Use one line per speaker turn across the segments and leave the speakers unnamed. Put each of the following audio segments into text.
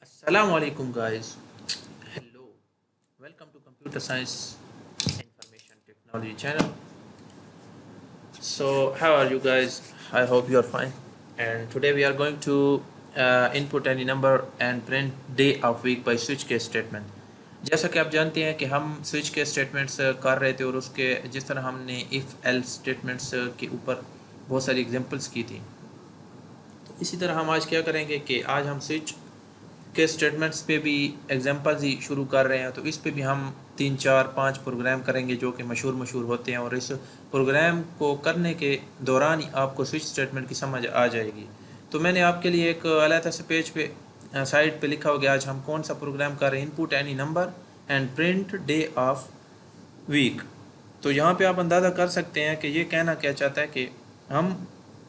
Assalamu alaikum guys. Hello. Welcome to Computer Science Information Technology channel. So how are you guys? I hope you are fine. And today we are going to input any number and print day of week by switch case statement. जैसा कि आप जानते हैं कि हम switch के statements कर रहे थे और उसके जिस तरह हमने इफ़ एल्स स्टेटमेंट्स के ऊपर बहुत सारी एग्जांपल्स की थी, तो इसी तरह हम आज क्या करेंगे कि आज हम स्विच के स्टेटमेंट्स पे भी एग्जांपल्स ही शुरू कर रहे हैं। तो इस पे भी हम 3 4 5 प्रोग्राम करेंगे जो कि मशहूर होते हैं, और इस प्रोग्राम को करने के दौरान ही आपको स्विच स्टेटमेंट की समझ आ जाएगी। तो मैंने आपके लिए एक अलग से पेज पे साइट पे लिखा हो गया आज हम कौन सा प्रोग्राम कर रहे हैं, input any number and print day of week. तो यहाँ पे आप अंदाज़ा कर सकते हैं कि ये कहना क्या चाहता है कि हम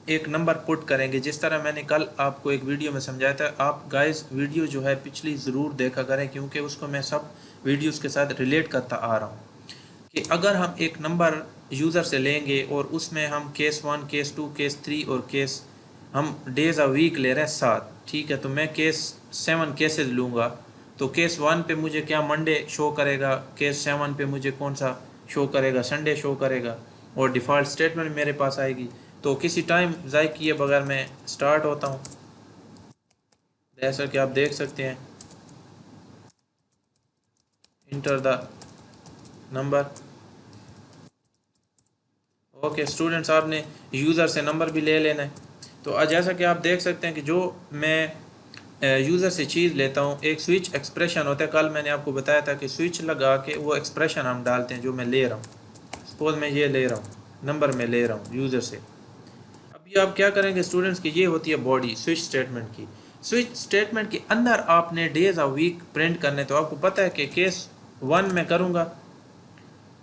एक नंबर पुट करेंगे। जिस तरह मैंने कल आपको एक वीडियो में समझाया था, आप गाइस वीडियो जो है पिछली ज़रूर देखा करें, क्योंकि उसको मैं सब वीडियोस के साथ रिलेट करता आ रहा हूँ कि अगर हम एक नंबर यूज़र से लेंगे और उसमें हम केस 1 केस 2 केस 3 और केस हम डेज अ वीक ले रहे हैं 7, ठीक है। तो मैं केस 7 केसेस लूँगा, तो केस 1 पे मुझे क्या मंडे शो करेगा, केस 7 पे मुझे कौन सा शो करेगा, संडे शो करेगा, और डिफ़ॉल्ट स्टेटमेंट मेरे पास आएगी। तो किसी टाइम ज़ाय किए बगैर मैं स्टार्ट होता हूँ, जैसा कि आप देख सकते हैं। Enter the number. Okay students, आपने यूज़र से नंबर भी ले लेना है। तो आज जैसा कि आप देख सकते हैं कि जो मैं यूज़र से चीज़ लेता हूँ, एक स्विच एक्सप्रेशन होता है। कल मैंने आपको बताया था कि स्विच लगा के वो एक्सप्रेशन हम डालते हैं जो मैं ले रहा हूँ। सपोज मैं ये ले रहा हूँ, नंबर में ले रहा हूँ यूज़र से। अभी आप क्या करेंगे स्टूडेंट्स की, ये होती है बॉडी स्विच स्टेटमेंट की। स्विच स्टेटमेंट के अंदर आपने डेज ऑफ वीक प्रिंट करने, तो आपको पता है कि केस 1 में करूँगा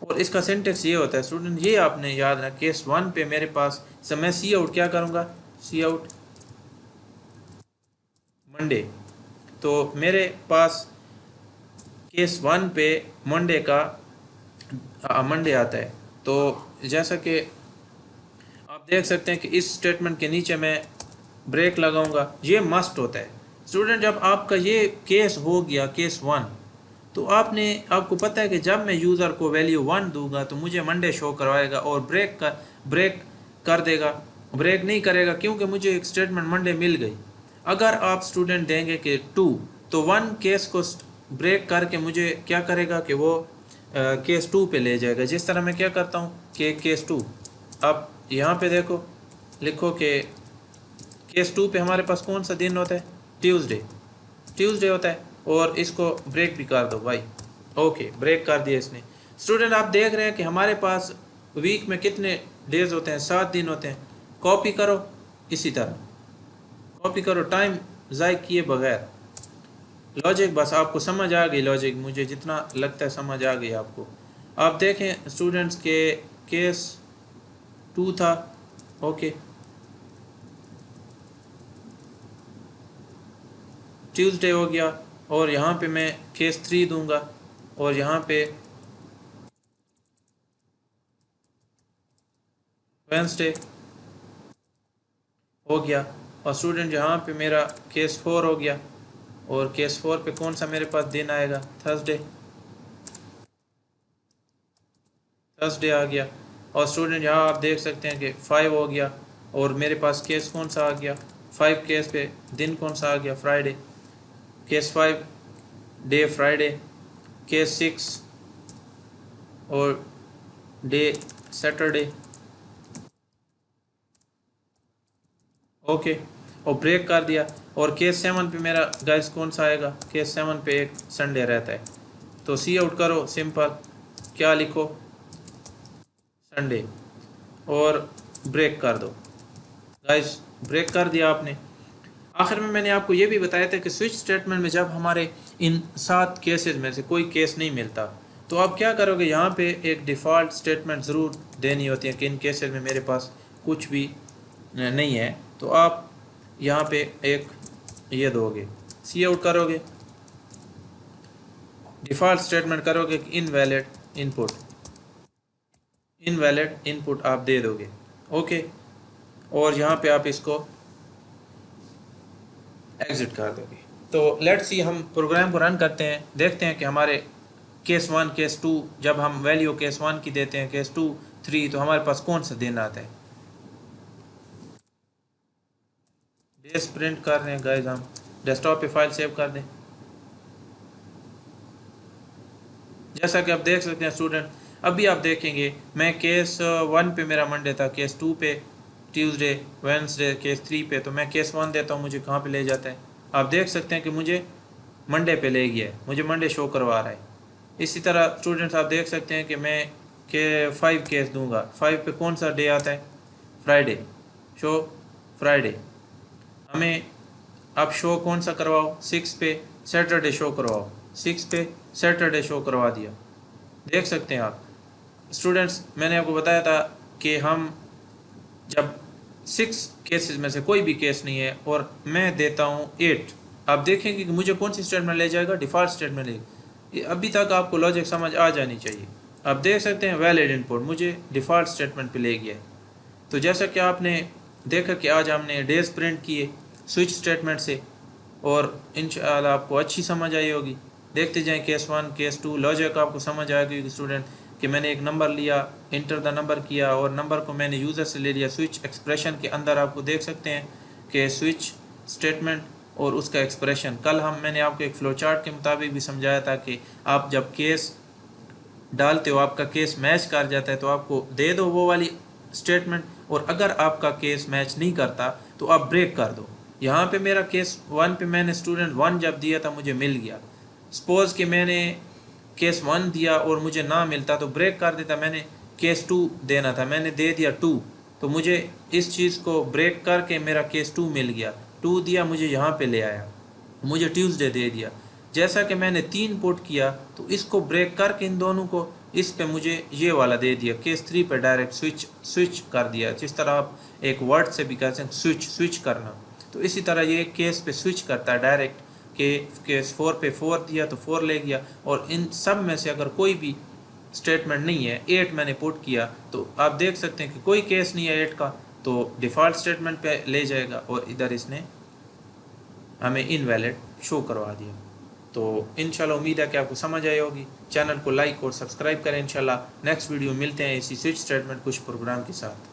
और इसका सिंटेक्स ये होता है स्टूडेंट, ये आपने याद रखना। केस 1 पे मेरे पास मैं सी आउट क्या करूँगा, सी आउट मंडे। तो मेरे पास केस 1 पे मंडे का मंडे आता है। तो जैसा कि आप देख सकते हैं कि इस स्टेटमेंट के नीचे मैं ब्रेक लगाऊंगा, ये मस्ट होता है स्टूडेंट। जब आपका ये केस हो गया केस 1, तो आपको पता है कि जब मैं यूज़र को वैल्यू 1 दूंगा तो मुझे मंडे शो करवाएगा और ब्रेक कर देगा, ब्रेक नहीं करेगा क्योंकि मुझे एक स्टेटमेंट मंडे मिल गई। अगर आप स्टूडेंट देंगे कि 2, तो 1 केस को ब्रेक करके मुझे क्या करेगा कि वो केस 2 पे ले जाएगा। जिस तरह मैं क्या करता हूँ कि केस 2, आप यहाँ पे देखो, लिखो कि केस 2 पे हमारे पास कौन सा दिन होता है, ट्यूसडे होता है, और इसको ब्रेक भी कर दो भाई। ओके, ब्रेक कर दिया इसने। स्टूडेंट आप देख रहे हैं कि हमारे पास वीक में कितने डेज होते हैं, 7 दिन होते हैं। कॉपी करो, इसी तरह कॉपी करो टाइम ज़ाय किए बगैर। लॉजिक बस आपको समझ आ गई, लॉजिक मुझे जितना लगता है समझ आ गई आपको। आप देखें स्टूडेंट्स के केस 2 था, ओके, ट्यूसडे हो गया, और यहाँ पे मैं केस 3 दूंगा, और यहाँ पे वेंसडे हो गया। और स्टूडेंट यहाँ पे मेरा केस 4 हो गया, और केस 4 पे कौन सा मेरे पास दिन आएगा, थर्सडे आ गया। और स्टूडेंट यहाँ आप देख सकते हैं कि 5 हो गया, और मेरे पास केस कौन सा आ गया, 5 केस पे दिन कौन सा आ गया, Friday. Case 5 day Friday, case 6 और डे सैटरडे, ओके, और ब्रेक कर दिया। और केस 7 पे मेरा गाइस कौन सा आएगा, केस 7 पे एक संडे रहता है। तो सी आउट करो, सिंपल क्या लिखो, संडे, और ब्रेक कर दो गाइस। ब्रेक कर दिया आपने। आखिर में मैंने आपको ये भी बताया था कि स्विच स्टेटमेंट में जब हमारे इन 7 केसेस में से कोई केस नहीं मिलता, तो आप क्या करोगे, यहाँ पे एक डिफ़ॉल्ट स्टेटमेंट ज़रूर देनी होती है कि इन केसेस में मेरे पास कुछ भी नहीं है। तो आप यहाँ पे एक ये दोगे, सी आउट करोगे, डिफ़ॉल्ट स्टेटमेंट करोगे कि इनवैलिड इनपुट आप दे दोगे, ओके, और यहाँ पे आप इसको एग्ज़िट कर दोगे। तो लेट्स सी, हम प्रोग्राम को रन करते हैं, देखते हैं कि हमारे केस 1 केस 2, जब हम वैल्यू केस 1 की देते हैं, केस 2 3, तो हमारे पास कौन सा दिन आता है। डेज प्रिंट कर रहे हैं गाइस, हम डेस्कटॉप पे फाइल सेव कर दें। जैसा कि आप देख सकते हैं स्टूडेंट, अभी आप देखेंगे मैं केस 1 पे मेरा मंडे था, केस 2 पे ट्यूसडे, वेडनेसडे, केस 3 पे, तो मैं केस 1 देता हूँ, मुझे कहाँ पे ले जाता है। आप देख सकते हैं कि मुझे मंडे पे ले गया है, मुझे मंडे शो करवा रहा है। इसी तरह स्टूडेंट्स आप देख सकते हैं कि मैं के 5 केस दूंगा, 5 पे कौन सा डे आता है, फ्राइडे, शो फ्राइडे। हमें अब शो कौन सा करवाओ, 6 पे सैटरडे शो करवाओ, 6 पे सैटरडे शो करवा दिया। देख सकते हैं आप स्टूडेंट्स, मैंने आपको बताया था कि हम जब 6 केसेस में से कोई भी केस नहीं है और मैं देता हूँ 8, आप देखेंगे कि मुझे कौन सी स्टेटमेंट ले जाएगा, डिफ़ॉल्ट स्टेटमेंट लेगा। अभी तक आपको लॉजिक समझ आ जानी चाहिए। आप देख सकते हैं वैलिड इनपुट मुझे डिफ़ॉल्ट स्टेटमेंट पे ले गया है। तो जैसा कि आपने देखा कि आज हमने डेज प्रिंट किए स्विच स्टेटमेंट से, और इंशाल्लाह आपको अच्छी समझ आई होगी। देखते जाएं केस 1 केस 2, लॉजिक आपको समझ आ गई स्टूडेंट कि मैंने एक नंबर लिया, इंटर द नंबर किया और नंबर को मैंने यूज़र से ले लिया। स्विच एक्सप्रेशन के अंदर आपको देख सकते हैं कि स्विच स्टेटमेंट और उसका एक्सप्रेशन, कल मैंने आपको एक फ्लो चार्ट के मुताबिक भी समझाया था कि आप जब केस डालते हो, आपका केस मैच कर जाता है तो आपको दे दो वो वाली स्टेटमेंट, और अगर आपका केस मैच नहीं करता तो आप ब्रेक कर दो। यहाँ पे मेरा केस 1 पे मैंने स्टूडेंट 1 जब दिया था मुझे मिल गया। सपोज़ कि मैंने केस 1 दिया और मुझे ना मिलता तो ब्रेक कर देता, मैंने केस 2 देना था, मैंने दे दिया 2, तो मुझे इस चीज़ को ब्रेक करके मेरा केस 2 मिल गया, 2 दिया मुझे यहाँ पे ले आया, मुझे ट्यूसडे दे दिया। जैसा कि मैंने 3 पुट किया तो इसको ब्रेक करके इन दोनों को इस पे मुझे ये वाला दे दिया, केस 3 पे डायरेक्ट स्विच कर दिया। जिस तरह आप एक वर्ड से भी कहते हैं स्विच करना, तो इसी तरह ये केस पे स्विच करता है डायरेक्ट, के केस 4 पे 4 दिया तो 4 ले गया। और इन सब में से अगर कोई भी स्टेटमेंट नहीं है, 8 मैंने पुट किया, तो आप देख सकते हैं कि कोई केस नहीं है 8 का, तो डिफ़ॉल्ट स्टेटमेंट पे ले जाएगा और इधर इसने हमें इनवैलिड शो करवा दिया। तो इंशाल्लाह उम्मीद है कि आपको समझ आई होगी। चैनल को लाइक और सब्सक्राइब करें। इंशाल्लाह नेक्स्ट वीडियो मिलते हैं इसी स्विच स्टेटमेंट कुछ प्रोग्राम के साथ।